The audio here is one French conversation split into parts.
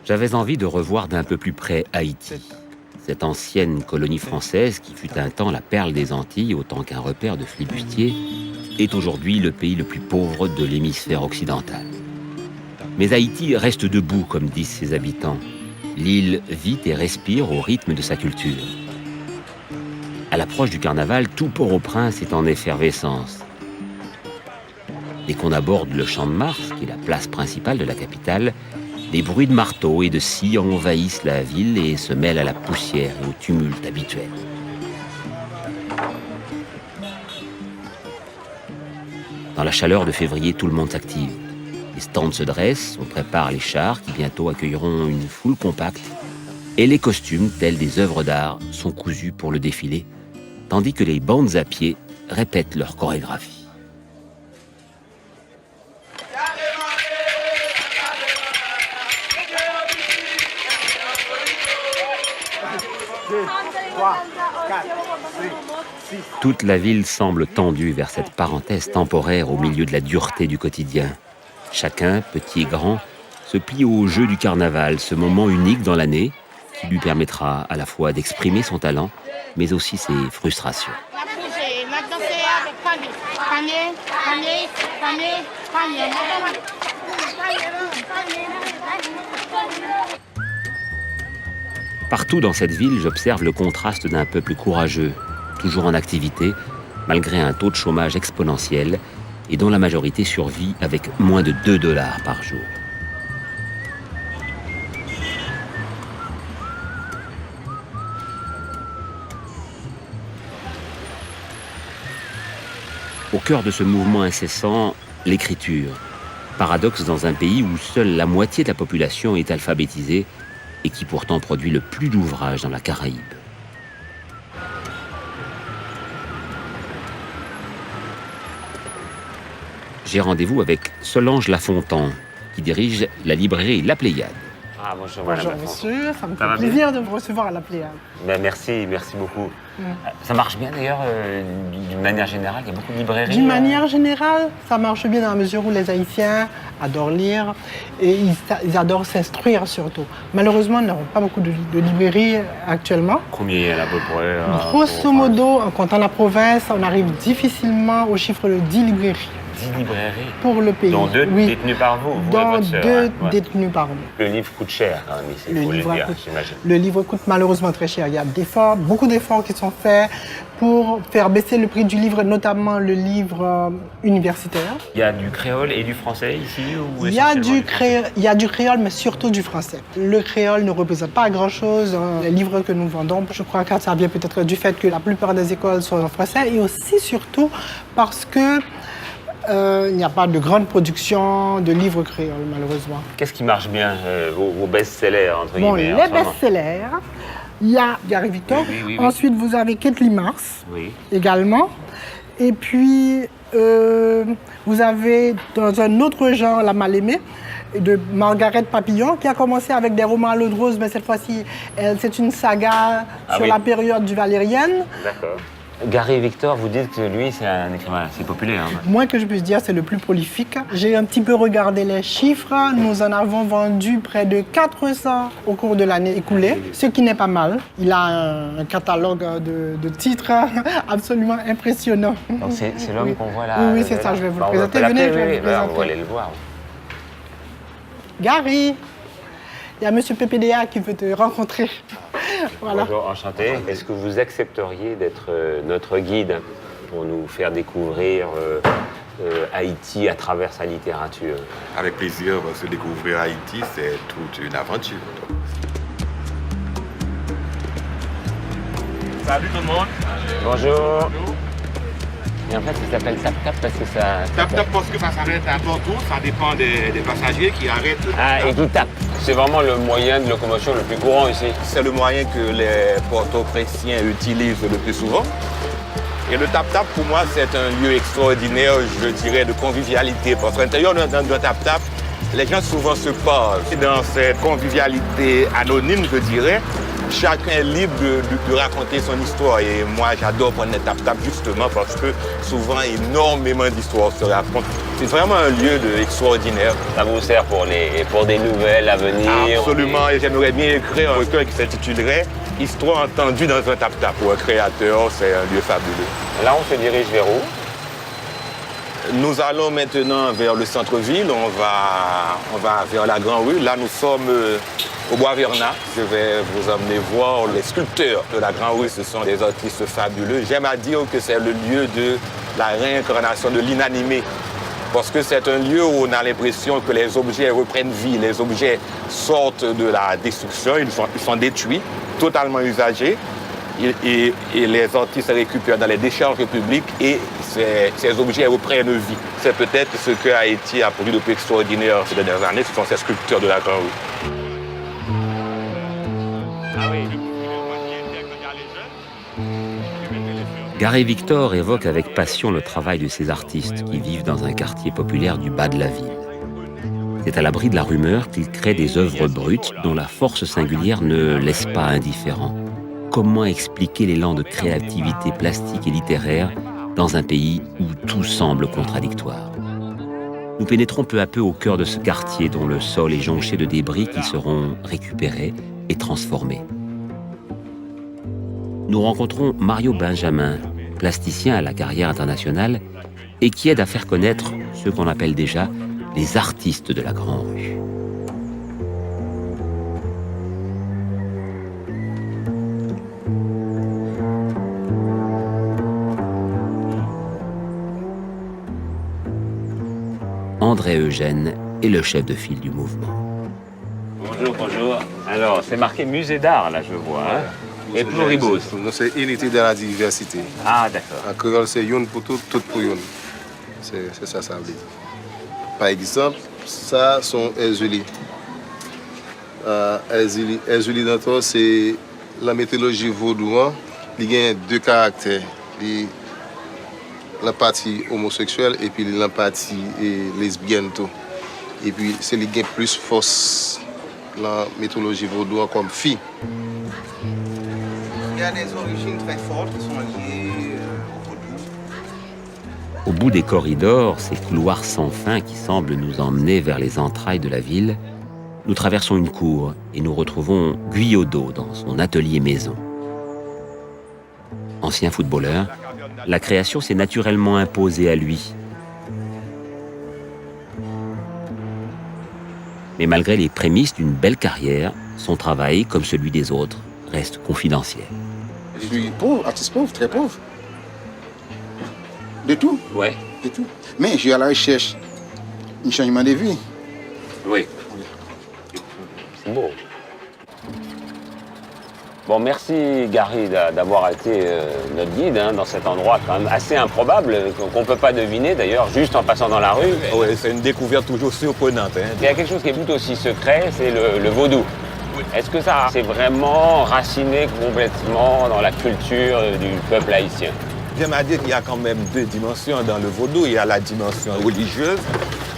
J'avais envie de revoir d'un peu plus près Haïti. Cette ancienne colonie française qui fut un temps la perle des Antilles autant qu'un repère de flibustiers est aujourd'hui le pays le plus pauvre de l'hémisphère occidental. Mais Haïti reste debout, comme disent ses habitants. L'île vit et respire au rythme de sa culture. À l'approche du carnaval, tout Port-au-Prince est en effervescence. Dès qu'on aborde le Champ de Mars, qui est la place principale de la capitale, des bruits de marteaux et de scies envahissent la ville et se mêlent à la poussière et au tumulte habituel. Dans la chaleur de février, tout le monde s'active. Les stands se dressent, on prépare les chars qui bientôt accueilleront une foule compacte. Et les costumes, tels des œuvres d'art, sont cousus pour le défilé, tandis que les bandes à pied répètent leur chorégraphie. Toute la ville semble tendue vers cette parenthèse temporaire au milieu de la dureté du quotidien. Chacun, petit et grand, se plie au jeu du carnaval, ce moment unique dans l'année qui lui permettra à la fois d'exprimer son talent, mais aussi ses frustrations. Partout dans cette ville, j'observe le contraste d'un peuple courageux, toujours en activité, malgré un taux de chômage exponentiel, et dont la majorité survit avec moins de 2 $ par jour. Au cœur de ce mouvement incessant, l'écriture. Paradoxe dans un pays où seule la moitié de la population est alphabétisée et qui pourtant produit le plus d'ouvrages dans la Caraïbe. J'ai rendez-vous avec Solange Lafontan, qui dirige la librairie La Pléiade. Ah, bonjour, bonjour monsieur, ça me fait plaisir de vous recevoir à La Pléiade. Ben, merci beaucoup. Ça marche bien d'ailleurs, d'une manière générale, il y a beaucoup de librairies. D'une manière générale, ça marche bien dans la mesure où les Haïtiens adorent lire et ils adorent s'instruire surtout. Malheureusement, nous n'avons pas beaucoup de librairies actuellement. Combien il y en a à peu près Grosso modo, en comptant la province, on arrive difficilement au chiffre de 10 librairies. 10 librairies pour le pays. Dont 2 oui. détenues par vous, dont et votre sœur, 2 hein. détenues par nous. Le livre coûte cher quand même ici, il faut le dire, j'imagine. Le livre coûte malheureusement très cher. Il y a beaucoup d'efforts qui sont faits pour faire baisser le prix du livre, notamment le livre universitaire. Il y a du créole et du français ici ou il y a du créole, mais surtout du français. Le créole ne représente pas grand-chose dans les livres que nous vendons. Je crois que ça vient peut-être du fait que la plupart des écoles sont en français et aussi surtout parce que il n'y a pas de grande production de livres créoles, malheureusement. Qu'est-ce qui marche bien, vos best-sellers, entre guillemets? Les best-sellers, il y a Gary Victor. Oui. Ensuite, vous avez Kathleen Mars, également. Et puis, vous avez, dans un autre genre, La Mal-Aimée, de Margaret Papillon, qui a commencé avec des romans à l'eau de rose, mais cette fois-ci, c'est une saga sur la période du Valérienne. D'accord. Gary Victor, vous dites que lui, c'est un écrivain assez populaire. Hein. Moins que je puisse dire, c'est le plus prolifique. J'ai un petit peu regardé les chiffres. Nous en avons vendu près de 400 au cours de l'année écoulée, ce qui n'est pas mal. Il a un catalogue de titres absolument impressionnant. Donc c'est l'homme qu'on voit là. Oui, c'est ça, je vais vous le présenter. Venez, je vais vous présenter. On va aller le voir. Gary, il y a monsieur PPDA qui veut te rencontrer. Voilà. Bonjour, enchanté. Est-ce que vous accepteriez d'être notre guide pour nous faire découvrir Haïti à travers sa littérature? Avec plaisir, parce que découvrir Haïti, c'est toute une aventure. Salut tout le monde. Bonjour. Et en fait, ça s'appelle tap-tap parce que ça... Tap-tap parce que ça s'arrête n'importe où, ça dépend des passagers qui arrêtent. Ah, et qui tapent. C'est vraiment le moyen de locomotion le plus courant ici. C'est le moyen que les porto-pressiens utilisent le plus souvent. Et le tap-tap, pour moi, c'est un lieu extraordinaire, je dirais, de convivialité. Parce qu'à l'intérieur d'un tap-tap, les gens souvent se parlent. Dans cette convivialité anonyme, je dirais, chacun est libre de raconter son histoire. Et moi, j'adore prendre les tap-tap justement parce que souvent, énormément d'histoires se racontent. C'est vraiment un lieu extraordinaire. Ça vous sert pour des nouvelles à venir? Absolument. Et j'aimerais bien écrire un recueil qui s'intitulerait « Histoire entendue dans un tap-tap ». Pour un créateur, c'est un lieu fabuleux. Là, on se dirige vers où? Nous allons maintenant vers le centre-ville, on va vers la Grande Rue. Là, nous sommes au Bois-Vernat. Je vais vous emmener voir les sculpteurs de la Grande Rue. Ce sont des artistes fabuleux. J'aime à dire que c'est le lieu de la réincarnation de l'inanimé. Parce que c'est un lieu où on a l'impression que les objets reprennent vie. Les objets sortent de la destruction, ils sont détruits, totalement usagés. Et les artistes récupèrent dans les décharges publiques et ces objets reprennent vie. C'est peut-être ce que Haïti a produit de plus extraordinaire ces dernières années, ce sont ces sculpteurs de la Grande Rue. Gary Victor évoque avec passion le travail de ces artistes qui vivent dans un quartier populaire du bas de la ville. C'est à l'abri de la rumeur qu'ils créent des œuvres brutes dont la force singulière ne laisse pas indifférent. Comment expliquer l'élan de créativité plastique et littéraire dans un pays où tout semble contradictoire? Nous pénétrons peu à peu au cœur de ce quartier dont le sol est jonché de débris qui seront récupérés et transformés. Nous rencontrons Mario Benjamin, plasticien à la carrière internationale et qui aide à faire connaître ceux qu'on appelle déjà les artistes de la Grande Rue. André Eugène est le chef de file du mouvement. Bonjour, bonjour. Alors, c'est marqué musée d'art, là, je vois. Hein? Et pluribus. C'est unité de la diversité. Ah, d'accord. En créole, c'est yon pour tout, tout pour yon. C'est ça, ça veut dire. Par exemple, ça, sont Erzuli. Erzuli d'antan, c'est la mythologie vaudou. Il y a deux caractères. La partie homosexuelle et puis la partie lesbienne. Tout. Et puis, c'est les gains plus force la mythologie vaudou comme fille. Il y a des origines très fortes qui sont liées au vaudou. Au bout des corridors, ces couloirs sans fin qui semblent nous emmener vers les entrailles de la ville, nous traversons une cour et nous retrouvons Guyaudeau dans son atelier maison. Ancien footballeur, la création s'est naturellement imposée à lui. Mais malgré les prémices d'une belle carrière, son travail, comme celui des autres, reste confidentiel. Je suis pauvre, artiste pauvre, très pauvre. De tout. Ouais. De tout. Mais je suis à la recherche d'un changement de vie. Oui. C'est beau. Bon, merci Gary d'avoir été notre guide dans cet endroit quand même assez improbable, qu'on ne peut pas deviner d'ailleurs, juste en passant dans la rue. Oui, c'est une découverte toujours surprenante. Il y a quelque chose qui est tout aussi secret, c'est le vaudou. Est-ce que ça s'est vraiment raciné complètement dans la culture du peuple haïtien? J'aime à dire qu'il y a quand même deux dimensions dans le vaudou. Il y a la dimension religieuse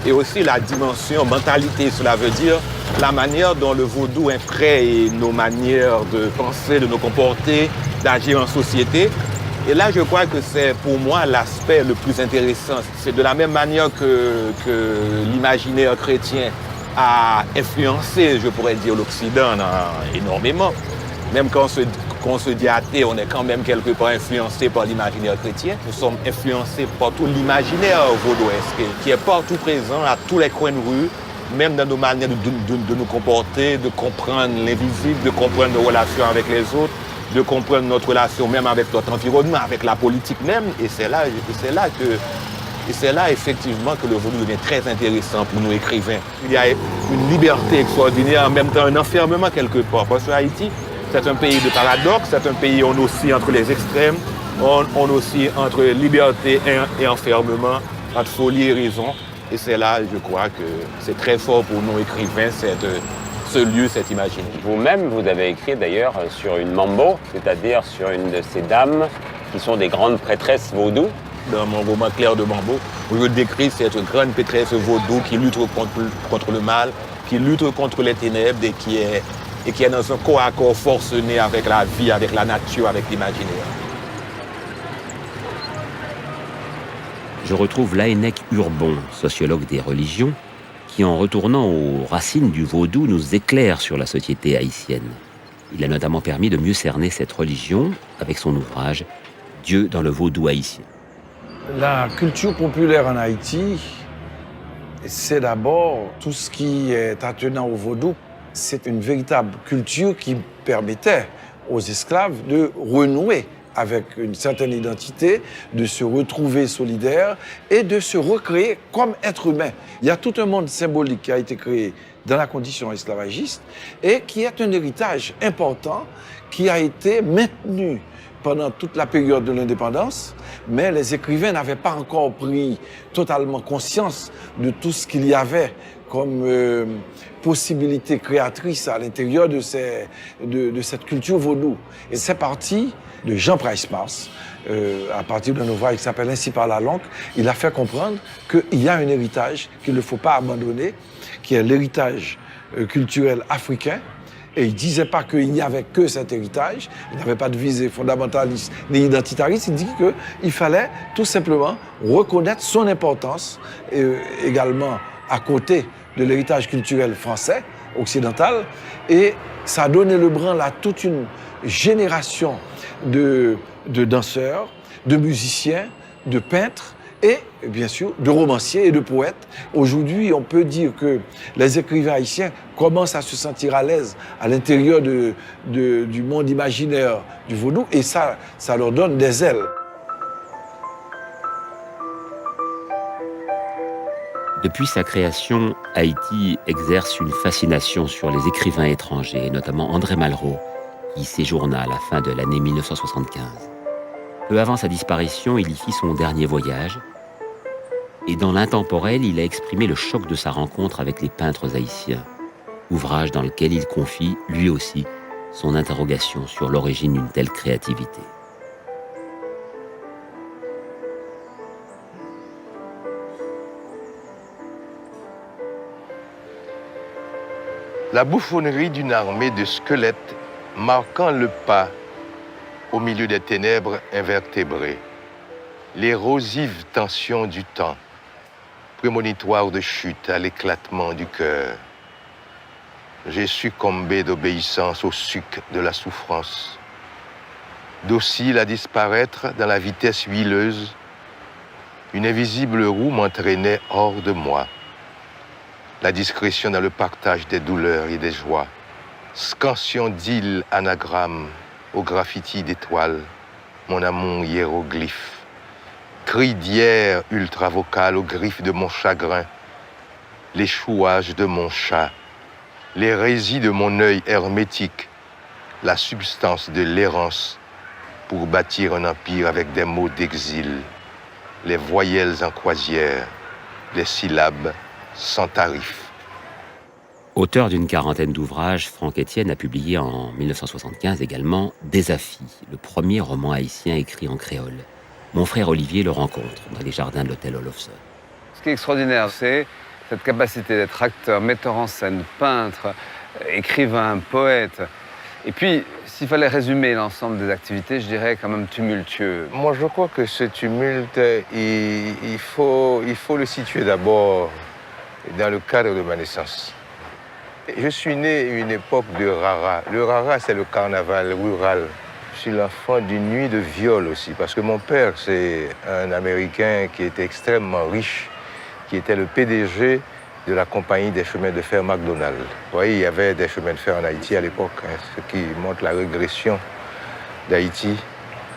et aussi la dimension mentalité. Cela veut dire la manière dont le vaudou imprègne nos manières de penser, de nous comporter, d'agir en société. Et là, je crois que c'est pour moi l'aspect le plus intéressant. C'est de la même manière que l'imaginaire chrétien a influencé, je pourrais dire, l'Occident énormément. Même quand on se dit athée, on est quand même quelque part influencé par l'imaginaire chrétien. Nous sommes influencés par tout l'imaginaire vaudouesque qui est partout présent, à tous les coins de rue, même dans nos manières de nous comporter, de comprendre l'invisible, de comprendre nos relations avec les autres, de comprendre notre relation même avec notre environnement, avec la politique même. Et c'est là effectivement que le vaudou devient très intéressant pour nous écrivains. Il y a une liberté extraordinaire, en même temps un enfermement quelque part. Parce que Haïti, c'est un pays de paradoxe, c'est un pays où on oscille entre les extrêmes, on oscille entre liberté et enfermement, entre folie et raison. Et c'est là, je crois, que c'est très fort pour nous écrivains, ce lieu, cette imaginaire. Vous-même, vous avez écrit d'ailleurs sur une mambo, c'est-à-dire sur une de ces dames qui sont des grandes prêtresses vaudou. Dans mon roman Clair de Mambo, où je décris cette grande prêtresse vaudou qui lutte contre le mal, qui lutte contre les ténèbres et qui est et qui est dans un corps-à-corps forcené avec la vie, avec la nature, avec l'imaginaire. Je retrouve Laënnec Urbon, sociologue des religions, qui, en retournant aux racines du vaudou, nous éclaire sur la société haïtienne. Il a notamment permis de mieux cerner cette religion avec son ouvrage « Dieu dans le vaudou haïtien ». La culture populaire en Haïti, c'est d'abord tout ce qui est attenant au vaudou. C'est une véritable culture qui permettait aux esclaves de renouer avec une certaine identité, de se retrouver solidaires et de se recréer comme être humain. Il y a tout un monde symbolique qui a été créé dans la condition esclavagiste et qui est un héritage important qui a été maintenu pendant toute la période de l'indépendance, mais les écrivains n'avaient pas encore pris totalement conscience de tout ce qu'il y avait comme possibilité créatrice à l'intérieur de cette culture vaudou. Et c'est parti de Jean Price Mars, à partir d'un ouvrage qui s'appelle Ainsi par la langue. Il a fait comprendre qu'il y a un héritage qu'il ne faut pas abandonner, qui est l'héritage culturel africain. Et il ne disait pas qu'il n'y avait que cet héritage, il n'avait pas de visée fondamentaliste ni identitariste, il dit qu'il fallait tout simplement reconnaître son importance, également à côté de l'héritage culturel français, occidental, et ça a donné le branle à toute une génération de danseurs, de musiciens, de peintres, et bien sûr de romanciers et de poètes. Aujourd'hui, on peut dire que les écrivains haïtiens commencent à se sentir à l'aise à l'intérieur du monde imaginaire du vaudou, et ça leur donne des ailes. Depuis sa création, Haïti exerce une fascination sur les écrivains étrangers, notamment André Malraux, qui séjourna à la fin de l'année 1975. Peu avant sa disparition, il y fit son dernier voyage, et dans l'intemporel, il a exprimé le choc de sa rencontre avec les peintres haïtiens, ouvrage dans lequel il confie, lui aussi, son interrogation sur l'origine d'une telle créativité. La bouffonnerie d'une armée de squelettes marquant le pas au milieu des ténèbres invertébrées. L'érosive tension du temps, prémonitoire de chute à l'éclatement du cœur. J'ai succombé d'obéissance au suc de la souffrance. Docile à disparaître dans la vitesse huileuse, une invisible roue m'entraînait hors de moi. La discrétion dans le partage des douleurs et des joies. Scansion d'îles anagrammes au graffiti d'étoiles, mon amour hiéroglyphe. Cri d'hier ultravocal aux griffes de mon chagrin. L'échouage de mon chat. L'hérésie de mon œil hermétique. La substance de l'errance pour bâtir un empire avec des mots d'exil. Les voyelles en croisière, les syllabes sans tarif. Auteur d'une quarantaine d'ouvrages, Franck Etienne a publié en 1975 également « Des Affis », le premier roman haïtien écrit en créole. Mon frère Olivier le rencontre dans les jardins de l'hôtel Olofsson. Ce qui est extraordinaire, c'est cette capacité d'être acteur, metteur en scène, peintre, écrivain, poète. Et puis, s'il fallait résumer l'ensemble des activités, je dirais quand même tumultueux. Moi, je crois que ce tumulte, il faut le situer d'abord dans le cadre de ma naissance. Je suis né à une époque de Rara. Le Rara, c'est le carnaval rural. Je suis l'enfant d'une nuit de viol aussi, parce que mon père, c'est un Américain qui était extrêmement riche, qui était le PDG de la compagnie des chemins de fer McDonald's. Vous voyez, il y avait des chemins de fer en Haïti à l'époque, ce qui montre la régression d'Haïti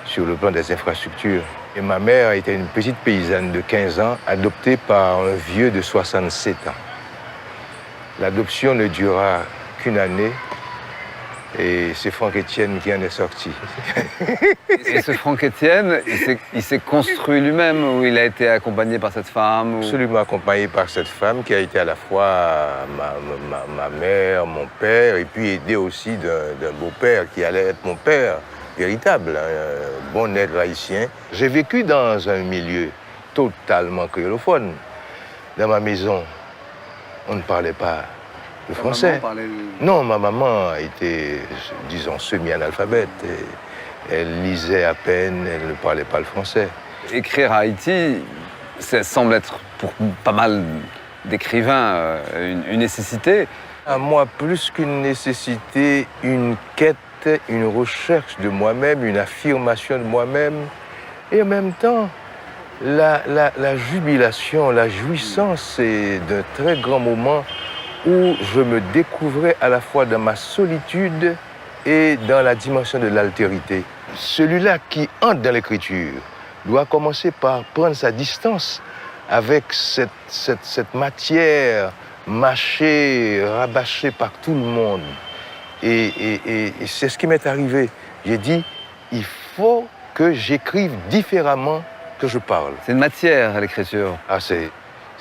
sur le plan des infrastructures. Et ma mère était une petite paysanne de 15 ans, adoptée par un vieux de 67 ans. L'adoption ne dura qu'une année et c'est Franck Etienne qui en est sorti. Et ce Franck Etienne, il s'est construit lui-même ou il a été accompagné par cette femme ou... Absolument accompagné par cette femme qui a été à la fois ma mère, mon père et puis aidé aussi d'un beau-père qui allait être mon père véritable, un bon nègre haïtien. J'ai vécu dans un milieu totalement créolophone. Dans ma maison, on ne parlait pas le français. Maman parlait Non, ma maman était, disons, semi-analphabète. Elle lisait à peine, elle ne parlait pas le français. Écrire à Haïti, ça semble être pour pas mal d'écrivains une nécessité. À moi, plus qu'une nécessité, une quête, une recherche de moi-même, une affirmation de moi-même. Et en même temps, la jubilation, la jouissance, c'est d'un très grand moment où je me découvrais à la fois dans ma solitude et dans la dimension de l'altérité. Celui-là qui entre dans l'écriture doit commencer par prendre sa distance avec cette matière mâchée, rabâchée par tout le monde. Et c'est ce qui m'est arrivé. J'ai dit, il faut que j'écrive différemment que je parle. C'est une matière, l'écriture. Ah, c'est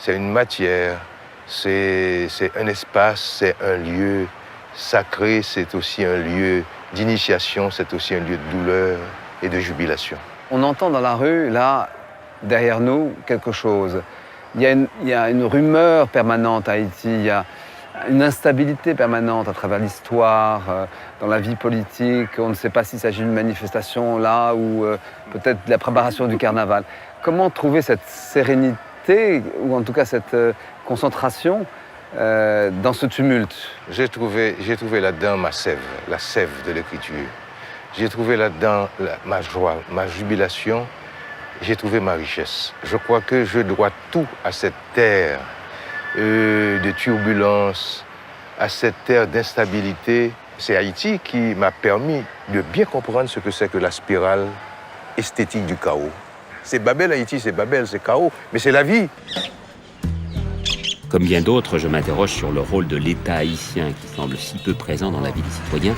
une matière, c'est un espace, c'est un lieu sacré, c'est aussi un lieu d'initiation, c'est aussi un lieu de douleur et de jubilation. On entend dans la rue, là, derrière nous, quelque chose. Il y a une rumeur permanente à Haïti, il y a une instabilité permanente à travers l'histoire, dans la vie politique. On ne sait pas s'il s'agit d'une manifestation là ou peut-être de la préparation du carnaval. Comment trouver cette sérénité, ou en tout cas cette concentration dans ce tumulte? J'ai trouvé là-dedans ma sève, la sève de l'écriture. J'ai trouvé là-dedans ma joie, ma jubilation. J'ai trouvé ma richesse. Je crois que je dois tout à cette terre de turbulence, à cette terre d'instabilité. C'est Haïti qui m'a permis de bien comprendre ce que c'est que la spirale esthétique du chaos. C'est Babel, Haïti, c'est Babel, c'est chaos, mais c'est la vie. Comme bien d'autres, je m'interroge sur le rôle de l'État haïtien qui semble si peu présent dans la vie des citoyens.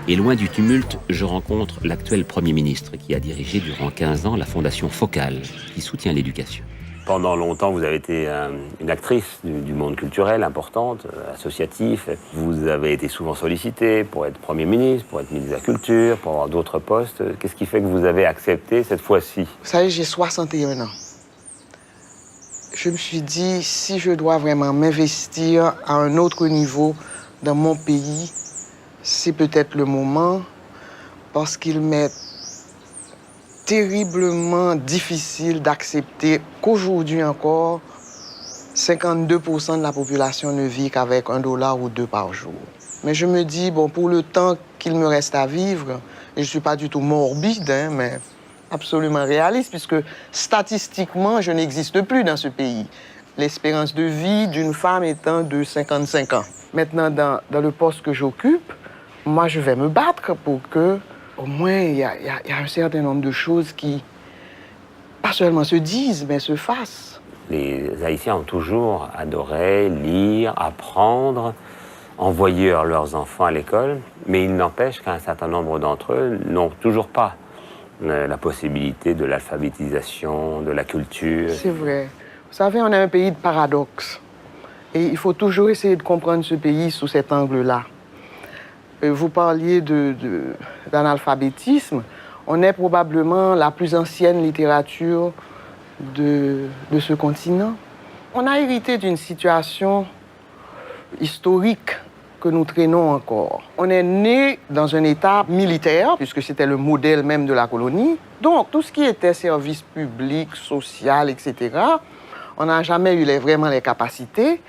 Et loin du tumulte, je rencontre l'actuel Premier ministre qui a dirigé durant 15 ans la Fondation Focale, qui soutient l'éducation. Pendant longtemps, vous avez été une actrice du monde culturel importante, associatif. Vous avez été souvent sollicité pour être Premier ministre, pour être ministre de la Culture, pour avoir d'autres postes. Qu'est-ce qui fait que vous avez accepté cette fois-ci? Vous savez, j'ai 61 ans. Je me suis dit, si je dois vraiment m'investir à un autre niveau dans mon pays, c'est peut-être le moment, parce qu'il m'est terriblement difficile d'accepter qu'aujourd'hui encore, 52% de la population ne vit qu'avec $1 ou 2 par jour. Mais je me dis, bon, pour le temps qu'il me reste à vivre, et je ne suis pas du tout morbide, mais absolument réaliste, puisque statistiquement, je n'existe plus dans ce pays. L'espérance de vie d'une femme étant de 55 ans. Maintenant, dans le poste que j'occupe, moi, je vais me battre pour que, au moins, il y a un certain nombre de choses qui, pas seulement se disent, mais se fassent. Les Haïtiens ont toujours adoré lire, apprendre, envoyer leurs enfants à l'école, mais il n'empêche qu'un certain nombre d'entre eux n'ont toujours pas la possibilité de l'alphabétisation, de la culture. C'est vrai. Vous savez, on est un pays de paradoxes. Et il faut toujours essayer de comprendre ce pays sous cet angle-là. Vous parliez d'analphabétisme. On est probablement la plus ancienne littérature de ce continent. On a hérité d'une situation historique que nous traînons encore. On est né dans un État militaire, puisque c'était le modèle même de la colonie. Donc, tout ce qui était service public, social, etc., on n'a jamais eu vraiment les capacités.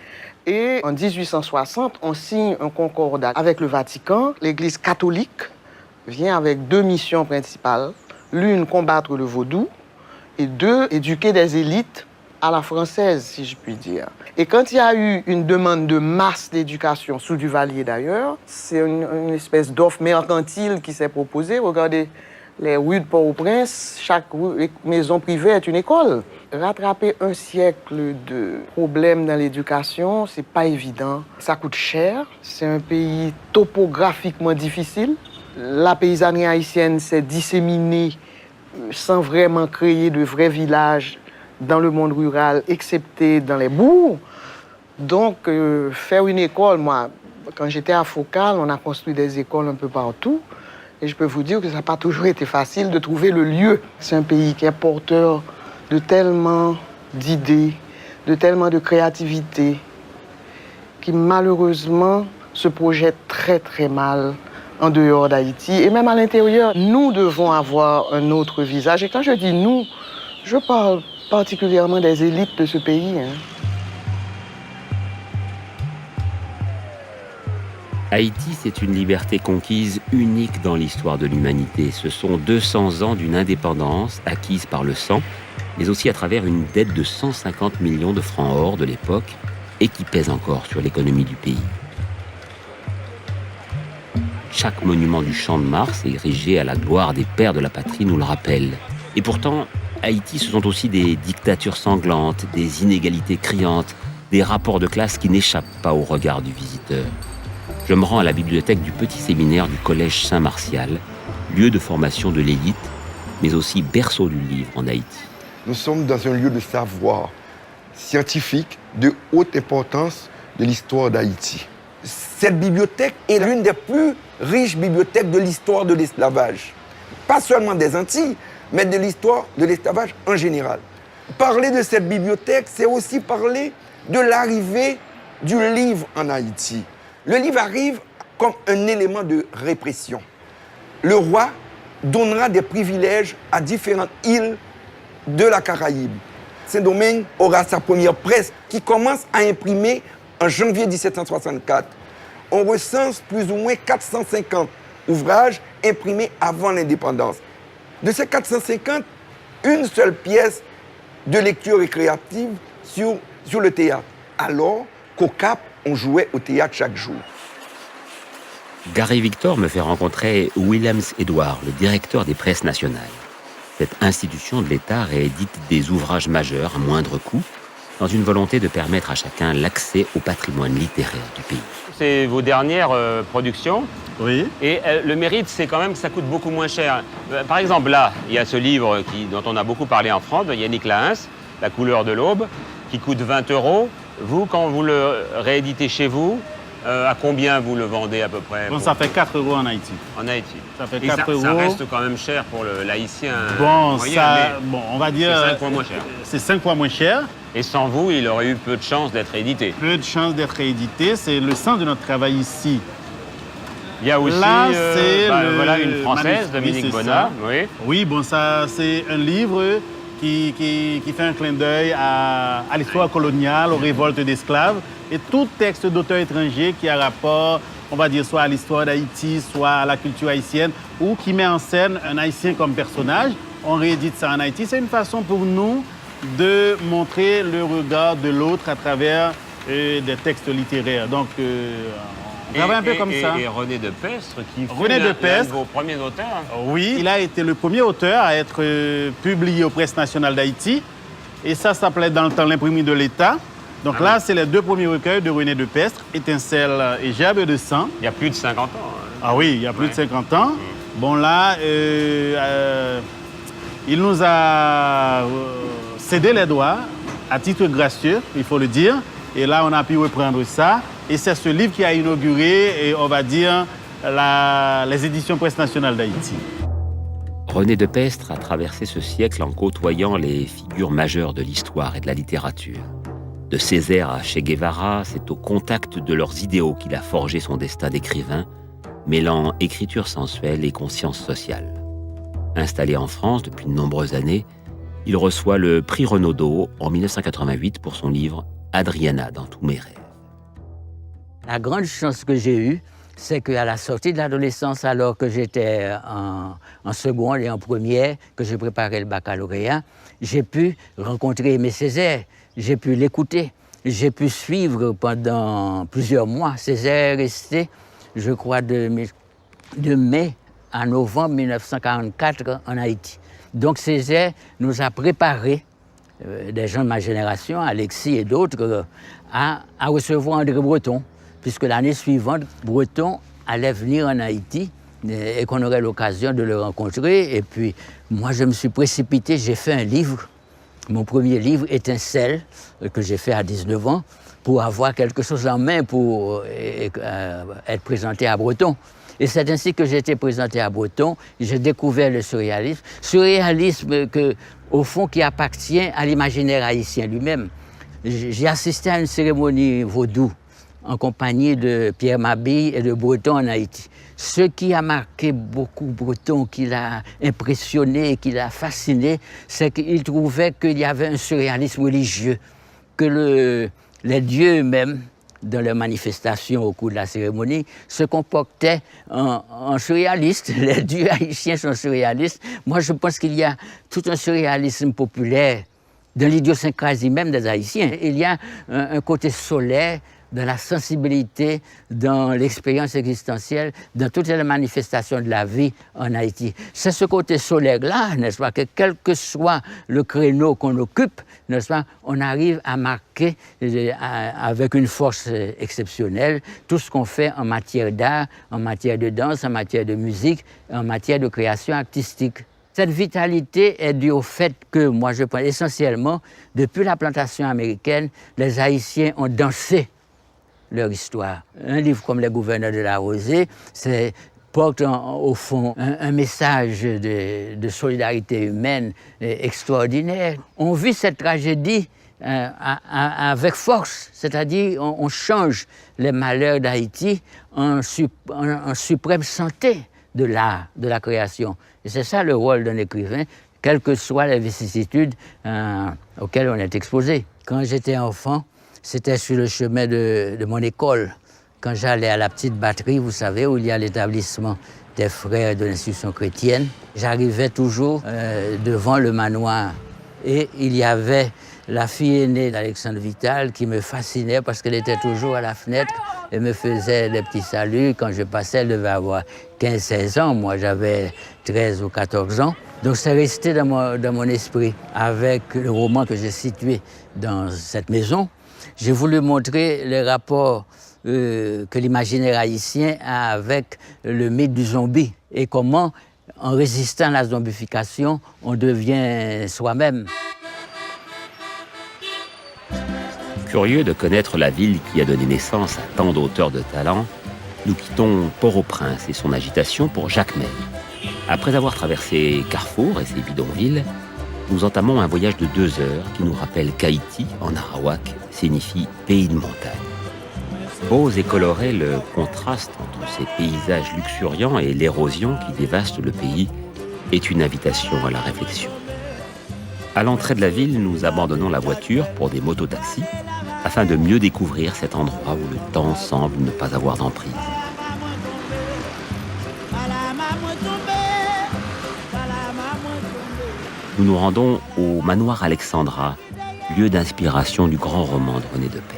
Et en 1860, on signe un concordat avec le Vatican. L'Église catholique vient avec 2 missions principales. L'une, combattre le vaudou, et 2, éduquer des élites à la française, si je puis dire. Et quand il y a eu une demande de masse d'éducation, sous Duvalier d'ailleurs, c'est une espèce d'offre mercantile qui s'est proposée. Regardez les rues de Port-au-Prince, chaque maison privée est une école. Rattraper un siècle de problèmes dans l'éducation, c'est pas évident. Ça coûte cher. C'est un pays topographiquement difficile. La paysannerie haïtienne s'est disséminée sans vraiment créer de vrais villages dans le monde rural, excepté dans les bourgs. Donc, faire une école, moi, quand j'étais à Focale, on a construit des écoles un peu partout. Et je peux vous dire que ça n'a pas toujours été facile de trouver le lieu. C'est un pays qui est porteur de tellement d'idées, de tellement de créativité. qui malheureusement se projette très très mal en dehors d'Haïti. Et même à l'intérieur, nous devons avoir un autre visage. Et quand je dis nous, je parle particulièrement des élites de ce pays. Haïti, c'est une liberté conquise unique dans l'histoire de l'humanité. Ce sont 200 ans d'une indépendance acquise par le sang, mais aussi à travers une dette de 150 millions de francs or de l'époque et qui pèse encore sur l'économie du pays. Chaque monument du Champ de Mars, érigé à la gloire des pères de la patrie, nous le rappelle. Et pourtant, Haïti, ce sont aussi des dictatures sanglantes, des inégalités criantes, des rapports de classe qui n'échappent pas au regard du visiteur. Je me rends à la bibliothèque du petit séminaire du Collège Saint-Martial, lieu de formation de l'élite, mais aussi berceau du livre en Haïti. Nous sommes dans un lieu de savoir scientifique de haute importance de l'histoire d'Haïti. Cette bibliothèque est l'une des plus riches bibliothèques de l'histoire de l'esclavage. Pas seulement des Antilles, mais de l'histoire de l'esclavage en général. Parler de cette bibliothèque, c'est aussi parler de l'arrivée du livre en Haïti. Le livre arrive comme un élément de répression. Le roi donnera des privilèges à différentes îles de la Caraïbe. Saint-Domingue aura sa première presse qui commence à imprimer en janvier 1764. On recense plus ou moins 450 ouvrages imprimés avant l'indépendance. De ces 450, une seule pièce de lecture récréative sur le théâtre. Alors qu'au Cap, on jouait au théâtre chaque jour. Gary Victor me fait rencontrer Willems Edouard, le directeur des presses nationales. Cette institution de l'État réédite des ouvrages majeurs à moindre coût, dans une volonté de permettre à chacun l'accès au patrimoine littéraire du pays. C'est vos dernières productions. Oui. Et le mérite, c'est quand même que ça coûte beaucoup moins cher. Par exemple, là, il y a ce livre dont on a beaucoup parlé en France, de Yannick Lahens, La couleur de l'aube, qui coûte 20 €. Vous, quand vous le rééditez chez vous, à combien vous le vendez à peu près? Bon, ça fait 4 € en Haïti. En Haïti. Ça fait 4 €. Ça reste quand même cher pour l'haïtien. Bon, moyen, on va dire... C'est 5 fois moins cher. C'est 5 fois moins cher. Et sans vous, il aurait eu peu de chances d'être édité. Peu de chances d'être réédité. C'est le sens de notre travail ici. Il y a aussi là, voilà une Française, Dominique Bonnat. Oui. Oui, bon, ça, c'est un livre qui fait un clin d'œil à l'histoire coloniale, aux révoltes d'esclaves. Et tout texte d'auteur étranger qui a rapport, on va dire, soit à l'histoire d'Haïti, soit à la culture haïtienne, ou qui met en scène un Haïtien comme personnage, on réédite ça en Haïti. C'est une façon pour nous de montrer le regard de l'autre à travers des textes littéraires. Donc, on travaille un peu comme ça. Et René de Pestre, qui René de l'un de vos premiers auteurs. Oui, il a été le premier auteur à être publié aux Presses nationales d'Haïti. Et ça s'appelait dans le temps l'imprimerie de l'État. Donc là, c'est les 2 premiers recueils de René de Pestre, Étincelle et Gerbe de sang. Il y a plus de 50 ans. Ah oui, il y a plus de 50 ans. Bon là, il nous a cédé les droits à titre gracieux, il faut le dire. Et là, on a pu reprendre ça. Et c'est ce livre qui a inauguré, et on va dire, les éditions Presse nationale d'Haïti. René de Pestre a traversé ce siècle en côtoyant les figures majeures de l'histoire et de la littérature. De Césaire à Che Guevara, c'est au contact de leurs idéaux qu'il a forgé son destin d'écrivain, mêlant écriture sensuelle et conscience sociale. Installé en France depuis de nombreuses années, il reçoit le prix Renaudot en 1988 pour son livre « Adriana dans tous mes rêves ». La grande chance que j'ai eue, c'est qu'à la sortie de l'adolescence, alors que j'étais en seconde et en première, que je préparais le baccalauréat, j'ai pu rencontrer Aimé Césaire, j'ai pu l'écouter, j'ai pu suivre pendant plusieurs mois. Césaire est resté, je crois, de mai à novembre 1944 en Haïti. Donc Césaire nous a préparés, des gens de ma génération, Alexis et d'autres, à recevoir André Breton, puisque l'année suivante, Breton allait venir en Haïti et qu'on aurait l'occasion de le rencontrer. Et puis, moi, je me suis précipité, j'ai fait un livre, mon premier livre, Étincelle, que j'ai fait à 19 ans, pour avoir quelque chose en main pour être présenté à Breton. Et c'est ainsi que j'ai été présenté à Breton, j'ai découvert le surréalisme. Surréalisme au fond, qui appartient à l'imaginaire haïtien lui-même. J'ai assisté à une cérémonie vaudou en compagnie de Pierre Mabille et de Breton en Haïti. Ce qui a marqué beaucoup Breton, qui l'a impressionné, qui l'a fasciné, c'est qu'il trouvait qu'il y avait un surréalisme religieux, que les dieux eux-mêmes, dans leurs manifestations au cours de la cérémonie, se comportaient en surréalistes. Les dieux haïtiens sont surréalistes. Moi, je pense qu'il y a tout un surréalisme populaire dans l'idiosyncrasie même des Haïtiens. Il y a un côté solaire, dans la sensibilité, dans l'expérience existentielle, dans toutes les manifestations de la vie en Haïti. C'est ce côté solaire-là, n'est-ce pas, que quel que soit le créneau qu'on occupe, n'est-ce pas, on arrive à marquer avec une force exceptionnelle tout ce qu'on fait en matière d'art, en matière de danse, en matière de musique, en matière de création artistique. Cette vitalité est due au fait que, moi je pense essentiellement, depuis la plantation américaine, les Haïtiens ont dansé leur histoire. Un livre comme Les gouverneurs de la Rosée, porte au fond un message de solidarité humaine extraordinaire. On vit cette tragédie avec force, c'est-à-dire on change les malheurs d'Haïti en suprême santé de l'art, de la création. Et c'est ça le rôle d'un écrivain, quelles que soient les vicissitudes auxquelles on est exposé. Quand j'étais enfant, c'était sur le chemin de mon école. Quand j'allais à la petite batterie, vous savez, où il y a l'établissement des frères de l'institution chrétienne, j'arrivais toujours devant le manoir. Et il y avait la fille aînée d'Alexandre Vital qui me fascinait parce qu'elle était toujours à la fenêtre et me faisait des petits saluts. Quand je passais, elle devait avoir 15-16 ans. Moi, j'avais 13 ou 14 ans. Donc, c'est resté dans mon esprit. Avec le roman que j'ai situé dans cette maison, j'ai voulu montrer les rapports que l'imaginaire haïtien a avec le mythe du zombie et comment, en résistant à la zombification, on devient soi-même. Curieux de connaître la ville qui a donné naissance à tant d'auteurs de talent, nous quittons Port-au-Prince et son agitation pour Jacmel. Après avoir traversé Carrefour et ses bidonvilles, nous entamons un voyage de 2 heures qui nous rappelle qu'Haïti, en arawak, signifie pays de montagne. Beaux et colorés, le contraste entre ces paysages luxuriants et l'érosion qui dévaste le pays est une invitation à la réflexion. À l'entrée de la ville, nous abandonnons la voiture pour des mototaxis afin de mieux découvrir cet endroit où le temps semble ne pas avoir d'emprise. Nous nous rendons au manoir Alexandra, lieu d'inspiration du grand roman de René Depestre.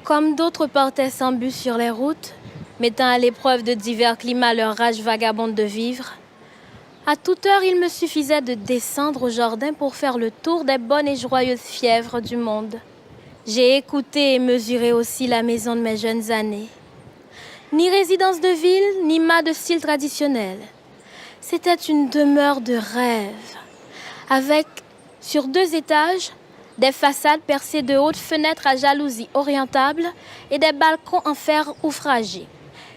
Comme d'autres portaient sans but sur les routes, mettant à l'épreuve de divers climats leur rage vagabonde de vivre, à toute heure il me suffisait de descendre au jardin pour faire le tour des bonnes et joyeuses fièvres du monde. J'ai écouté et mesuré aussi la maison de mes jeunes années. Ni résidence de ville, ni mât de style traditionnel. C'était une demeure de rêve, avec, sur 2 étages, des façades percées de hautes fenêtres à jalousies orientables et des balcons en fer ouvragés.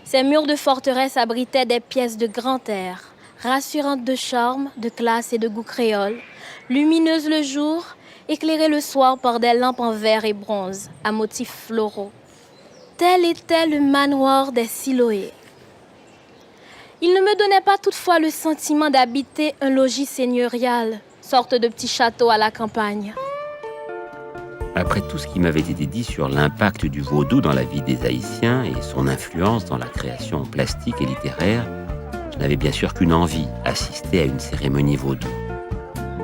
Ces murs de forteresse abritaient des pièces de grand air, rassurantes de charme, de classe et de goût créole, lumineuses le jour, éclairées le soir par des lampes en verre et bronze, à motifs floraux. Tel était le manoir des Siloé. Il ne me donnait pas toutefois le sentiment d'habiter un logis seigneurial, sorte de petit château à la campagne. Après tout ce qui m'avait été dit sur l'impact du vaudou dans la vie des Haïtiens et son influence dans la création plastique et littéraire, je n'avais bien sûr qu'une envie, assister à une cérémonie vaudou.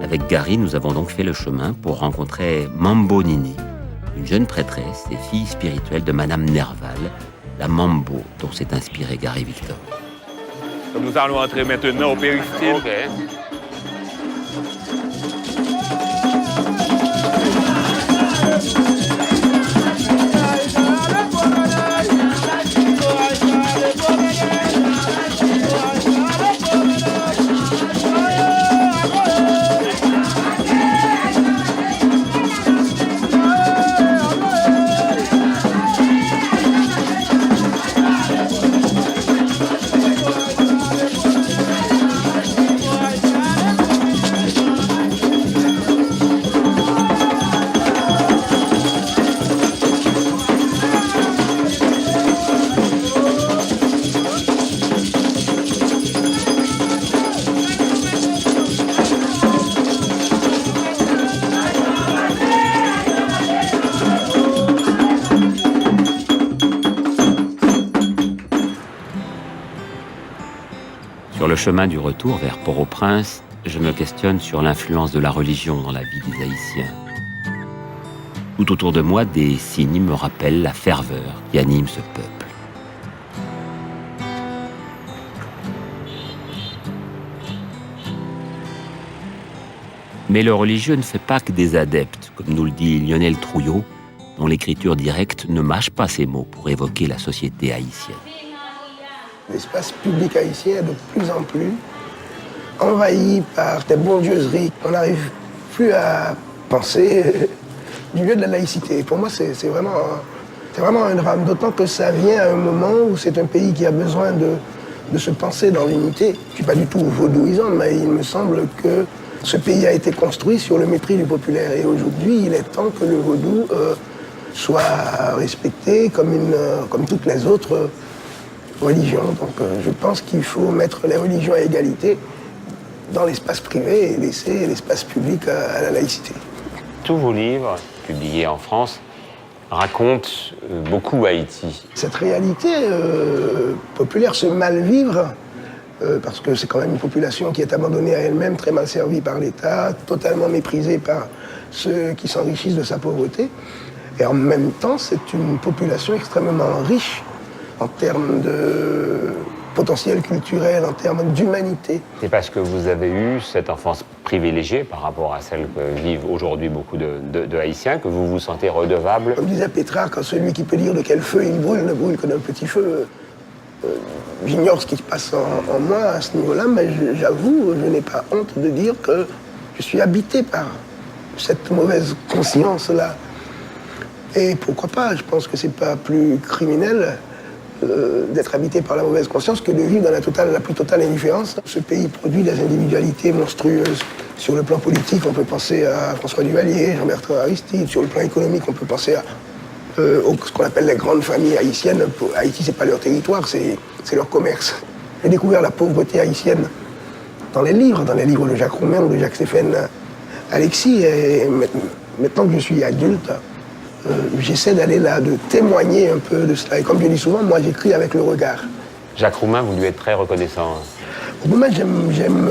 Avec Gary, nous avons donc fait le chemin pour rencontrer Mambo Nini, une jeune prêtresse et fille spirituelle de Madame Nerval, la Mambo dont s'est inspiré Gary Victor. Nous allons entrer maintenant au péristyle. Okay. Sur le chemin du retour vers Port-au-Prince, je me questionne sur l'influence de la religion dans la vie des Haïtiens. Tout autour de moi, des signes me rappellent la ferveur qui anime ce peuple. Mais le religieux ne fait pas que des adeptes, comme nous le dit Lionel Trouillot, dont l'écriture directe ne mâche pas ses mots pour évoquer la société haïtienne. L'espace public haïtien est de plus en plus envahi par des bondieuseries. On n'arrive plus à penser du lieu de la laïcité. Pour moi, c'est vraiment un drame, d'autant que ça vient à un moment où c'est un pays qui a besoin de se penser dans l'unité. Je ne suis pas du tout vaudouisant, mais il me semble que ce pays a été construit sur le mépris du populaire. Et aujourd'hui, il est temps que le vaudou soit respecté comme toutes les autres religions. Donc je pense qu'il faut mettre les religions à égalité dans l'espace privé et laisser l'espace public à la laïcité. Tous vos livres, publiés en France, racontent beaucoup Haïti. Cette réalité populaire, ce mal-vivre, parce que c'est quand même une population qui est abandonnée à elle-même, très mal servie par l'État, totalement méprisée par ceux qui s'enrichissent de sa pauvreté. Et en même temps, c'est une population extrêmement riche en termes de potentiel culturel, en termes d'humanité. C'est parce que vous avez eu cette enfance privilégiée par rapport à celle que vivent aujourd'hui beaucoup de Haïtiens que vous vous sentez redevable. Comme disait Pétrarque, celui qui peut dire de quel feu il brûle ne brûle que d'un petit feu. J'ignore ce qui se passe en moi à ce niveau-là, mais j'avoue, je n'ai pas honte de dire que je suis habité par cette mauvaise conscience-là. Et pourquoi pas, je pense que c'est pas plus criminel d'être habité par la mauvaise conscience que de vivre dans la plus totale indifférence. Ce pays produit des individualités monstrueuses. Sur le plan politique, on peut penser à François Duvalier, Jean-Bertrand Aristide. Sur le plan économique, on peut penser à ce qu'on appelle les grandes familles haïtiennes. Haïti, c'est pas leur territoire, c'est leur commerce. J'ai découvert la pauvreté haïtienne dans les livres de Jacques Roumain ou de Jacques-Stéphane Alexis. Et maintenant que je suis adulte, j'essaie d'aller là, de témoigner un peu de cela. Et comme je dis souvent, moi j'écris avec le regard. Jacques Roumain, vous lui êtes très reconnaissant. Roumain, j'aime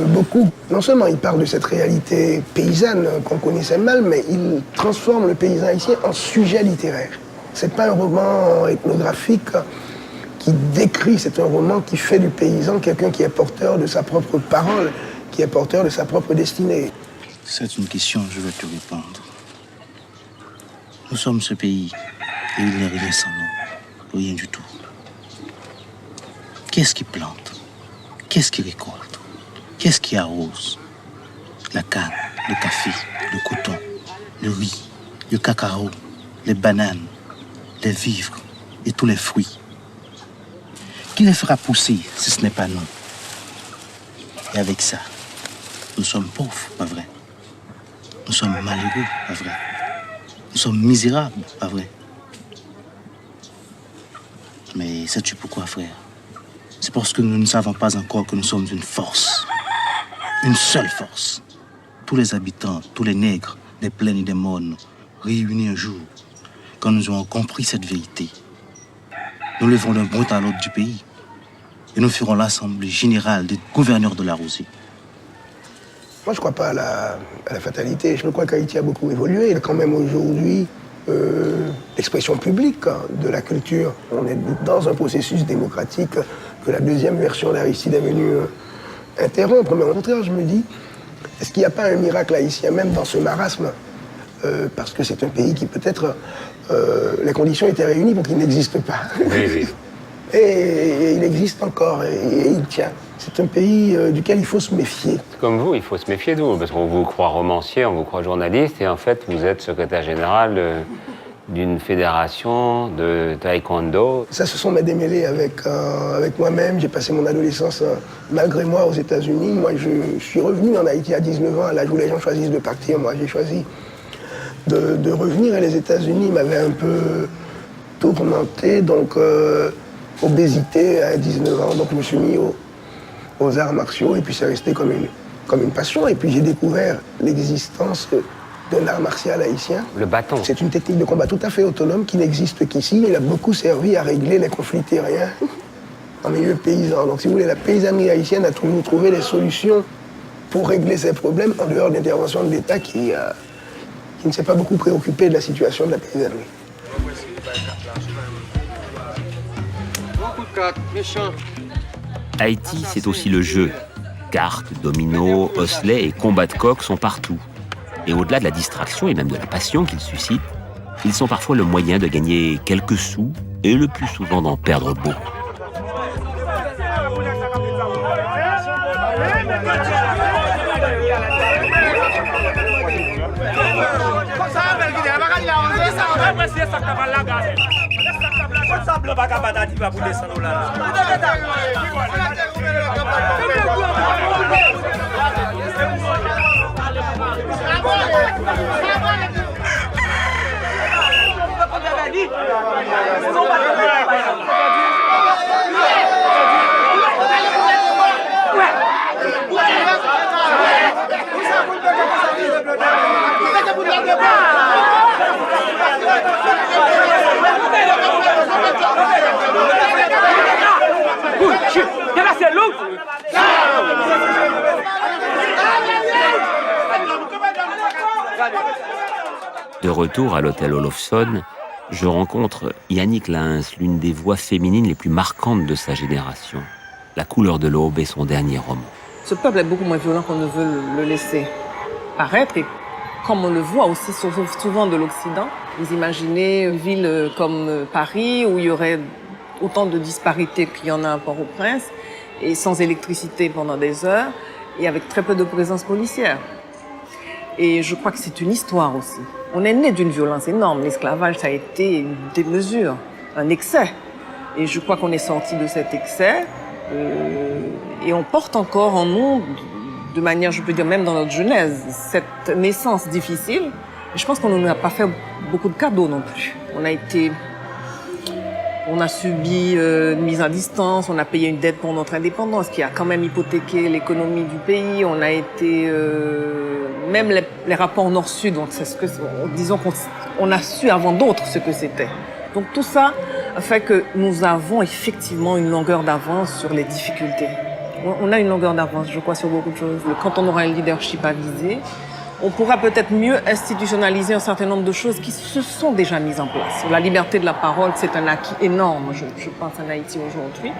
beaucoup. Non seulement il parle de cette réalité paysanne qu'on connaissait mal, mais il transforme le paysan haïtien en sujet littéraire. C'est pas un roman ethnographique qui décrit, c'est un roman qui fait du paysan quelqu'un qui est porteur de sa propre parole, qui est porteur de sa propre destinée. C'est une question, je vais te répondre. Nous sommes ce pays et il n'est rien sans nous, rien du tout. Qu'est-ce qui plante? Qu'est-ce qui récolte? Qu'est-ce qui arrose? La canne, le café, le coton, le riz, le cacao, les bananes, les vivres et tous les fruits. Qui les fera pousser si ce n'est pas nous? Et avec ça, nous sommes pauvres, pas vrai? Nous sommes malheureux, pas vrai? Nous sommes misérables, pas vrai? Mais sais-tu pourquoi, frère? C'est parce que nous ne savons pas encore que nous sommes une force. Une seule force. Tous les habitants, tous les nègres, des plaines et des mornes, réunis un jour, quand nous aurons compris cette vérité, nous lèverons d'un bout à l'autre du pays et nous ferons l'assemblée générale des gouverneurs de la Rosée. Moi, je ne crois pas à la fatalité. Je crois qu'Haïti a beaucoup évolué. Il est quand même aujourd'hui l'expression publique de la culture. On est dans un processus démocratique que la deuxième version d'Aristide est venue interrompre. Mais au contraire, je me dis, est-ce qu'il n'y a pas un miracle haïtien, même dans ce marasme parce que c'est un pays qui peut-être, les conditions étaient réunies pour qu'il n'existe pas. Oui, oui. Et il existe encore, et il tient. C'est un pays duquel il faut se méfier. Comme vous, il faut se méfier de vous, parce qu'on vous croit romancier, on vous croit journaliste, et en fait, vous êtes secrétaire général d'une fédération de taekwondo. Ça, ce sont mes démêlés avec moi-même. J'ai passé mon adolescence, malgré moi, aux États-Unis. Moi, je suis revenu en Haïti à 19 ans, à l'âge où les gens choisissent de partir. Moi, j'ai choisi de revenir, et les États-Unis m'avaient un peu tourmenté, donc obésité à 19 ans. Donc, je me suis mis aux arts martiaux, et puis c'est resté comme une passion. Et puis j'ai découvert l'existence d'un art martial haïtien. Le bâton. C'est une technique de combat tout à fait autonome qui n'existe qu'ici. Il a beaucoup servi à régler les conflits terriens en milieu paysan. Donc si vous voulez, la paysannerie haïtienne a toujours trouvé des solutions pour régler ces problèmes en dehors d'intervention de l'État qui ne s'est pas beaucoup préoccupé de la situation de la paysannerie. Haïti, c'est aussi le jeu. Cartes, dominos, osselets et combats de coqs sont partout. Et au-delà de la distraction et même de la passion qu'ils suscitent, ils sont parfois le moyen de gagner quelques sous et le plus souvent d'en perdre beaucoup. De retour à l'hôtel Olofsson, je rencontre Yannick Lins, l'une des voix féminines les plus marquantes de sa génération. La couleur de l'aube est son dernier roman. Ce peuple est beaucoup moins violent qu'on ne veut le laisser paraître. Et comme on le voit aussi souvent de l'Occident, vous imaginez une ville comme Paris où il y aurait autant de disparités qu'il y en a à Port-au-Prince, et sans électricité pendant des heures, et avec très peu de présence policière. Et je crois que c'est une histoire aussi. On est né d'une violence énorme. L'esclavage, ça a été une démesure, un excès. Et je crois qu'on est sorti de cet excès. Et on porte encore en nous, de manière, je peux dire, même dans notre genèse, cette naissance difficile. Et je pense qu'on ne nous a pas fait beaucoup de cadeaux non plus. On a subi une mise à distance, on a payé une dette pour notre indépendance qui a quand même hypothéqué l'économie du pays. On a été... même les rapports nord-sud, disons qu'on a su avant d'autres ce que c'était. Donc tout ça fait que nous avons effectivement une longueur d'avance sur les difficultés. On a une longueur d'avance, je crois, sur beaucoup de choses. Quand on aura un leadership avisé, on pourra peut-être mieux institutionnaliser un certain nombre de choses qui se sont déjà mises en place. La liberté de la parole, c'est un acquis énorme, je pense, en Haïti aujourd'hui.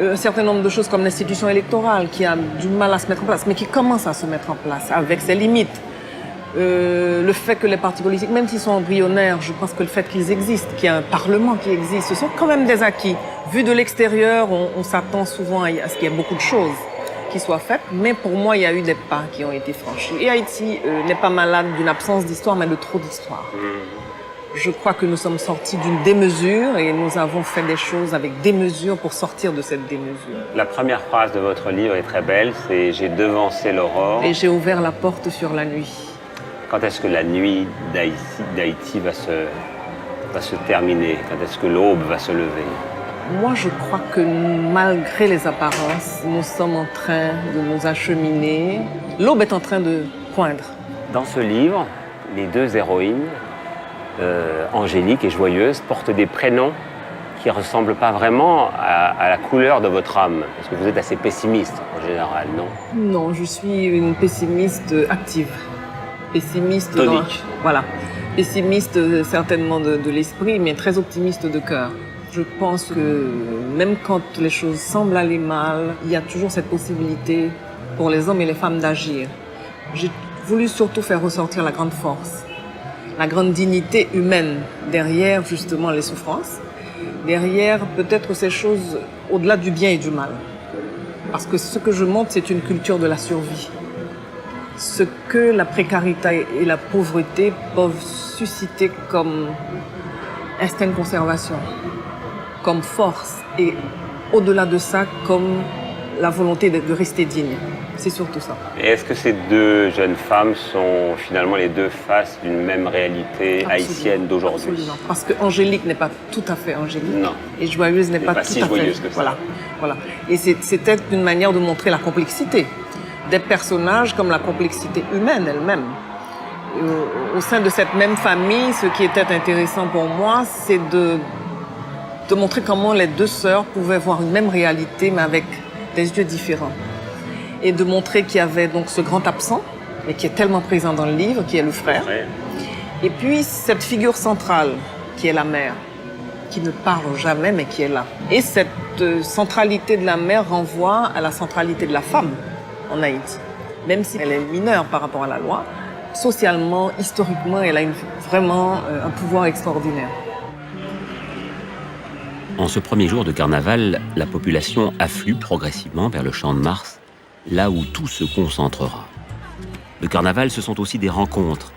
Un certain nombre de choses comme l'institution électorale qui a du mal à se mettre en place, mais qui commence à se mettre en place avec ses limites. Le fait que les partis politiques, même s'ils sont embryonnaires, je pense que le fait qu'ils existent, qu'il y a un parlement qui existe, ce sont quand même des acquis. Vu de l'extérieur, on s'attend souvent à ce qu'il y ait beaucoup de choses qui soient faites, mais pour moi, il y a eu des pas qui ont été franchis. Et Haïti n'est pas malade d'une absence d'histoire, mais de trop d'histoire. Je crois que nous sommes sortis d'une démesure et nous avons fait des choses avec démesure pour sortir de cette démesure. La première phrase de votre livre est très belle, c'est « J'ai devancé l'aurore ». Et j'ai ouvert la porte sur la nuit. Quand est-ce que la nuit d'Haïti va se terminer? Quand est-ce que l'aube va se lever? Moi, je crois que malgré les apparences, nous sommes en train de nous acheminer. L'aube est en train de poindre. Dans ce livre, les deux héroïnes, Angélique et Joyeuse, portent des prénoms qui ne ressemblent pas vraiment à la couleur de votre âme. Parce que vous êtes assez pessimiste en général, non? Non, je suis une pessimiste active. Pessimiste voilà. Pessimiste certainement de l'esprit, mais très optimiste de cœur. Je pense que même quand les choses semblent aller mal, il y a toujours cette possibilité pour les hommes et les femmes d'agir. J'ai voulu surtout faire ressortir la grande force, la grande dignité humaine derrière justement les souffrances, derrière peut-être ces choses au-delà du bien et du mal. Parce que ce que je montre, c'est une culture de la survie. Ce que la précarité et la pauvreté peuvent susciter comme instinct de conservation, comme force et au-delà de ça, comme la volonté de rester digne. C'est surtout ça. Et est-ce que ces deux jeunes femmes sont finalement les deux faces d'une même réalité haïtienne d'aujourd'hui? Absolument. Parce que Angélique n'est pas tout à fait Angélique. Non. Et Joyeuse n'est pas tout si à fait... joyeuse que ça. Voilà. Et c'était une manière de montrer la complexité des personnages comme la complexité humaine elle-même. Au sein de cette même famille, ce qui était intéressant pour moi, c'est de de montrer comment les deux sœurs pouvaient voir une même réalité, mais avec des yeux différents. Et de montrer qu'il y avait donc ce grand absent, mais qui est tellement présent dans le livre, qui est le frère. Et puis cette figure centrale, qui est la mère, qui ne parle jamais, mais qui est là. Et cette centralité de la mère renvoie à la centralité de la femme en Haïti. Même si elle est mineure par rapport à la loi, socialement, historiquement, elle a vraiment un pouvoir extraordinaire. En ce premier jour de carnaval, la population afflue progressivement vers le Champ de Mars, là où tout se concentrera. Le carnaval, ce sont aussi des rencontres.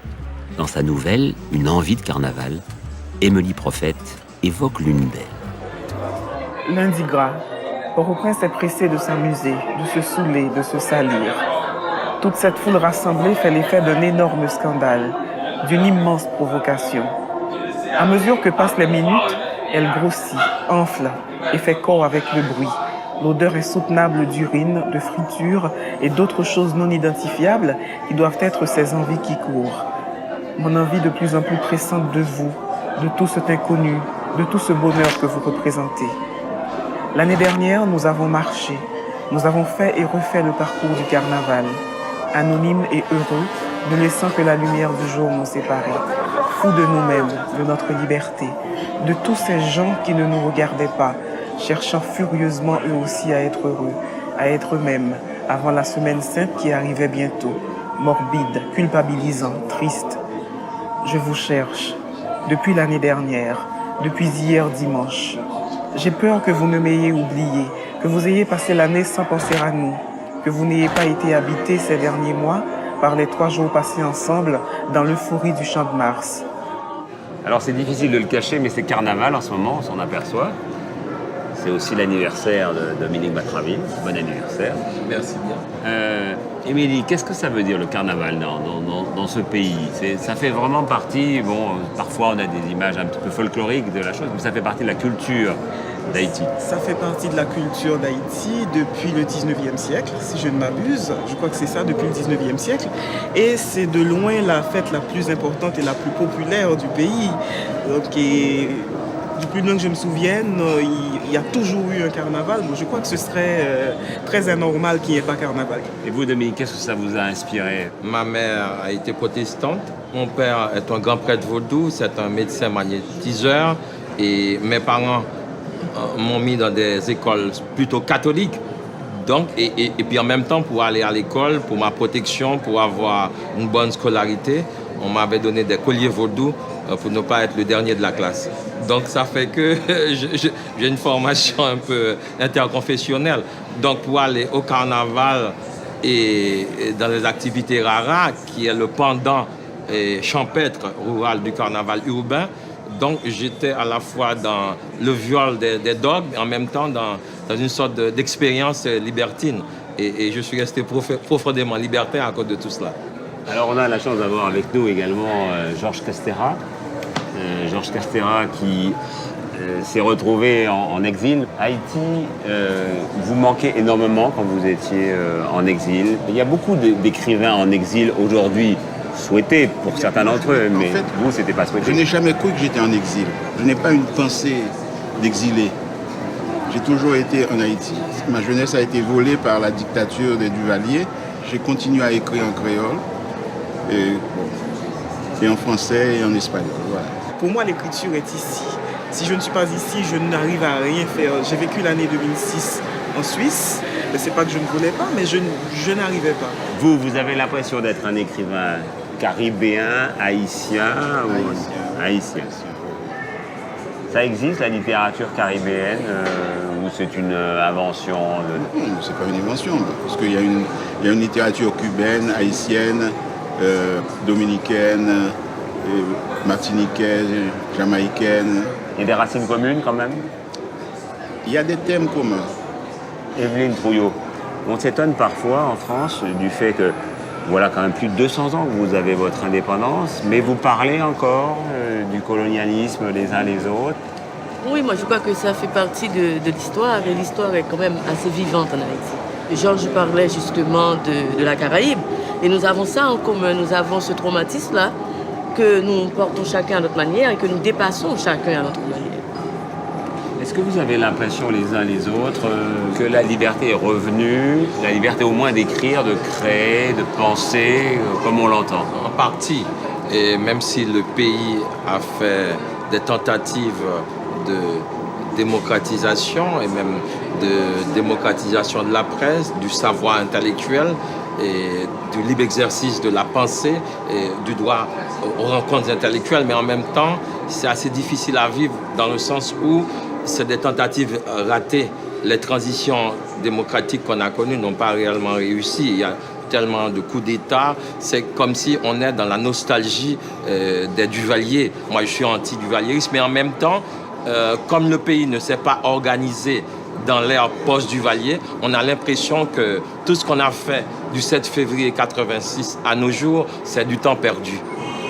Dans sa nouvelle, Une envie de carnaval, Émilie Prophète évoque l'une d'elles. Lundi gras, Port-au-Prince est pressé de s'amuser, de se saouler, de se salir. Toute cette foule rassemblée fait l'effet d'un énorme scandale, d'une immense provocation. À mesure que passent les minutes, elle grossit, enfle et fait corps avec le bruit. L'odeur insoutenable d'urine, de friture et d'autres choses non identifiables qui doivent être ces envies qui courent. Mon envie de plus en plus pressante de vous, de tout cet inconnu, de tout ce bonheur que vous représentez. L'année dernière, nous avons marché, nous avons fait et refait le parcours du carnaval, anonymes et heureux, ne laissant que la lumière du jour nous séparer, fous de nous-mêmes, de notre liberté, de tous ces gens qui ne nous regardaient pas, cherchant furieusement eux aussi à être heureux, à être eux-mêmes, avant la semaine sainte qui arrivait bientôt, morbide, culpabilisant, triste. Je vous cherche, depuis l'année dernière, depuis hier dimanche. J'ai peur que vous ne m'ayez oublié, que vous ayez passé l'année sans penser à nous, que vous n'ayez pas été habité ces derniers mois par les 3 jours passés ensemble dans l'euphorie du Champ de Mars. Alors c'est difficile de le cacher, mais c'est carnaval en ce moment, on s'en aperçoit. C'est aussi l'anniversaire de Dominique Batraville. Bon anniversaire. Merci bien. Émilie, qu'est-ce que ça veut dire le carnaval dans ce pays? Ça fait vraiment partie, bon, parfois on a des images un petit peu folkloriques de la chose, mais ça fait partie de la culture d'Haïti. Ça fait partie de la culture d'Haïti depuis le 19e siècle, si je ne m'abuse. Je crois que c'est ça, depuis le 19e siècle. Et c'est de loin la fête la plus importante et la plus populaire du pays. Donc, du plus loin que je me souvienne, il y a toujours eu un carnaval. Je crois que ce serait très anormal qu'il n'y ait pas carnaval. Et vous, Dominique, qu'est-ce que ça vous a inspiré? Ma mère a été protestante. Mon père est un grand prêtre vaudou, c'est un médecin magnétiseur. Et mes parents m'ont mis dans des écoles plutôt catholiques. Donc, et puis en même temps, pour aller à l'école, pour ma protection, pour avoir une bonne scolarité, on m'avait donné des colliers vaudous pour ne pas être le dernier de la classe. Donc ça fait que j'ai une formation un peu interconfessionnelle. Donc pour aller au carnaval et dans les activités raras, qui est le pendant champêtre rural du carnaval urbain, donc j'étais à la fois dans le viol des dogmes et en même temps dans une sorte d'expérience libertine. Et je suis resté profondément libertin à cause de tout cela. Alors on a la chance d'avoir avec nous également Georges Castera. Georges Castera qui s'est retrouvé en exil. Haïti, vous manquez énormément quand vous étiez en exil. Il y a beaucoup d'écrivains en exil aujourd'hui, souhaités pour certains d'entre eux, mais en fait, vous, c'était pas souhaité. Je n'ai jamais cru que j'étais en exil. Je n'ai pas une pensée d'exilé. J'ai toujours été en Haïti. Ma jeunesse a été volée par la dictature des Duvalier. J'ai continué à écrire en créole et en français et en espagnol. Voilà. Pour moi, l'écriture est ici. Si je ne suis pas ici, je n'arrive à rien faire. J'ai vécu l'année 2006 en Suisse. Ce n'est pas que je ne voulais pas, mais je n'arrivais pas. Vous avez l'impression d'être un écrivain caribéen, haïtien ou haïtien. Ça existe, la littérature caribéenne, ou c'est une invention Non, c'est pas une invention, parce qu'il y a une littérature cubaine, haïtienne, dominicaine, martiniquaise, jamaïcaine. Il y a des racines communes quand même? Il y a des thèmes communs. Evelyne Trouillot, on s'étonne parfois en France du fait que voilà quand même plus de 200 ans que vous avez votre indépendance, mais vous parlez encore du colonialisme les uns les autres. Oui, moi je crois que ça fait partie de l'histoire et l'histoire est quand même assez vivante en Haïti. Georges parlait justement de la Caraïbe et nous avons ça en commun, nous avons ce traumatisme-là que nous portons chacun à notre manière et que nous dépassons chacun à notre manière. Est-ce que vous avez l'impression les uns les autres que la liberté est revenue, la liberté au moins d'écrire, de créer, de penser, comme on l'entend? En partie. Et même si le pays a fait des tentatives de démocratisation et même de démocratisation de la presse, du savoir intellectuel et du libre exercice de la pensée et du droit aux rencontres intellectuelles, mais en même temps, c'est assez difficile à vivre dans le sens où c'est des tentatives ratées. Les transitions démocratiques qu'on a connues n'ont pas réellement réussi. Il y a tellement de coups d'État, c'est comme si on est dans la nostalgie des Duvalier. Moi, je suis anti-duvalierisme, mais en même temps, comme le pays ne s'est pas organisé dans l'ère post-Duvalier, on a l'impression que tout ce qu'on a fait du 7 février 86 à nos jours, c'est du temps perdu.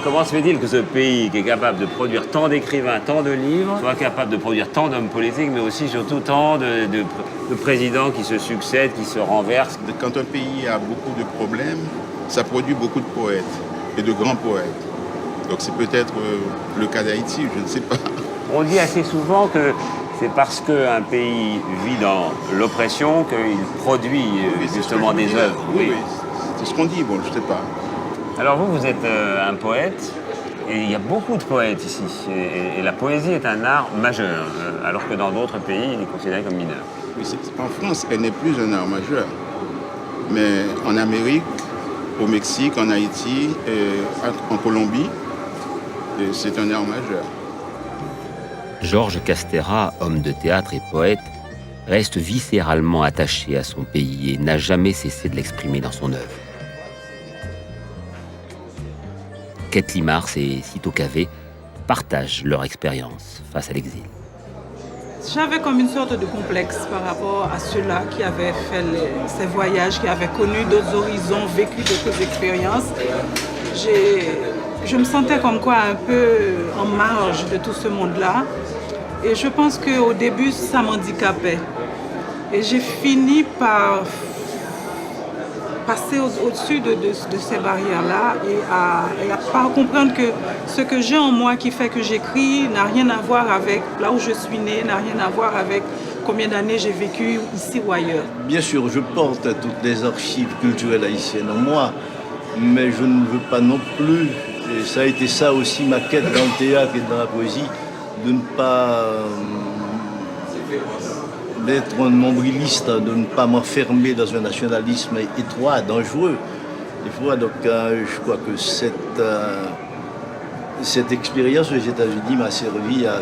Comment se fait-il que ce pays, qui est capable de produire tant d'écrivains, tant de livres, soit capable de produire tant d'hommes politiques, mais aussi surtout tant de présidents qui se succèdent, qui se renversent? Quand un pays a beaucoup de problèmes, ça produit beaucoup de poètes et de grands poètes. Donc c'est peut-être le cas d'Haïti, je ne sais pas. On dit assez souvent que c'est parce qu'un pays vit dans l'oppression qu'il produit justement des œuvres. Oui, c'est ce qu'on dit, bon, je ne sais pas. Alors vous êtes un poète, et il y a beaucoup de poètes ici. Et la poésie est un art majeur, alors que dans d'autres pays, il est considéré comme mineur. Oui, en France, elle n'est plus un art majeur. Mais en Amérique, au Mexique, en Haïti, en Colombie, c'est un art majeur. Georges Castera, homme de théâtre et poète, reste viscéralement attaché à son pays et n'a jamais cessé de l'exprimer dans son œuvre. Ketli Mars et Cito Cavé partagent leur expérience face à l'exil. J'avais comme une sorte de complexe par rapport à ceux-là qui avaient fait ces voyages, qui avaient connu d'autres horizons, vécu d'autres expériences. Je me sentais comme quoi un peu en marge de tout ce monde-là. Et je pense qu'au début, ça m'handicapait. Et j'ai fini par passer au-dessus de ces barrières-là et à pas comprendre que ce que j'ai en moi qui fait que j'écris n'a rien à voir avec là où je suis née, n'a rien à voir avec combien d'années j'ai vécu ici ou ailleurs. Bien sûr, je porte toutes les archives culturelles haïtiennes en moi, mais je ne veux pas non plus, et ça a été ça aussi ma quête dans le théâtre et dans la poésie, de ne pas d'être un nombriliste, de ne pas m'enfermer dans un nationalisme étroit, dangereux. Des fois, donc, je crois que cette expérience aux États-Unis m'a servi à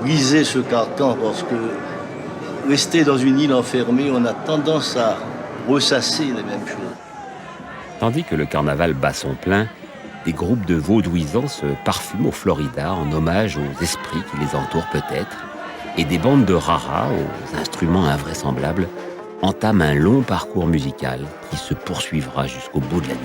briser ce carcan, parce que rester dans une île enfermée, on a tendance à ressasser les mêmes choses. Tandis que le carnaval bat son plein, des groupes de vaudouisants se parfument au Florida en hommage aux esprits qui les entourent peut-être, et des bandes de rara aux instruments invraisemblables entament un long parcours musical qui se poursuivra jusqu'au bout de la nuit.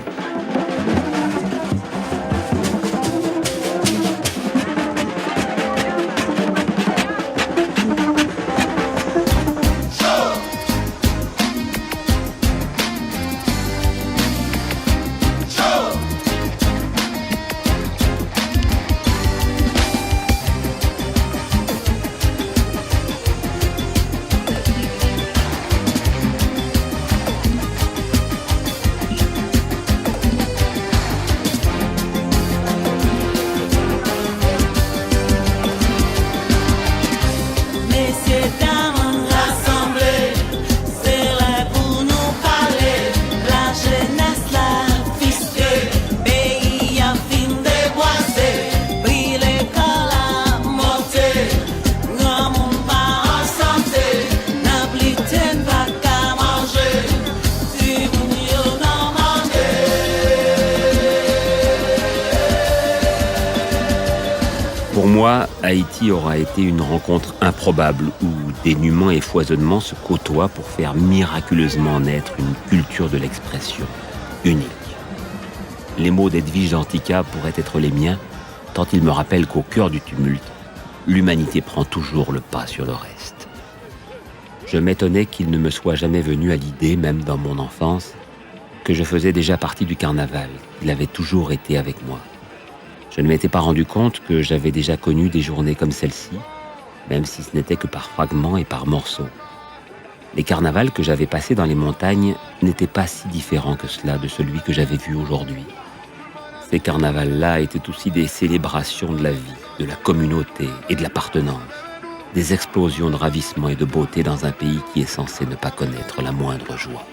Pour moi, Haïti aura été une rencontre improbable où dénuement et foisonnement se côtoient pour faire miraculeusement naître une culture de l'expression unique. Les mots d'Edwige Antica pourraient être les miens, tant ils me rappellent qu'au cœur du tumulte, l'humanité prend toujours le pas sur le reste. Je m'étonnais qu'il ne me soit jamais venu à l'idée, même dans mon enfance, que je faisais déjà partie du carnaval. Il avait toujours été avec moi. Je ne m'étais pas rendu compte que j'avais déjà connu des journées comme celle-ci, même si ce n'était que par fragments et par morceaux. Les carnavals que j'avais passés dans les montagnes n'étaient pas si différents que cela de celui que j'avais vu aujourd'hui. Ces carnavals-là étaient aussi des célébrations de la vie, de la communauté et de l'appartenance. Des explosions de ravissement et de beauté dans un pays qui est censé ne pas connaître la moindre joie.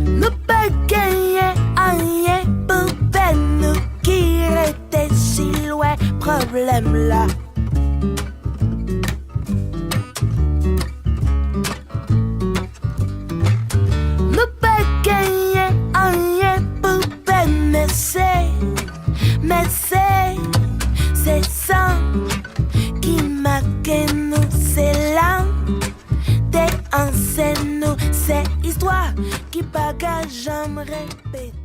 Nous pas gagner rien pour nous qui était si loin problème là. C'est ça qui m'a que nous, c'est là des anciennes nous, c'est histoire qui bagage jamais répéter.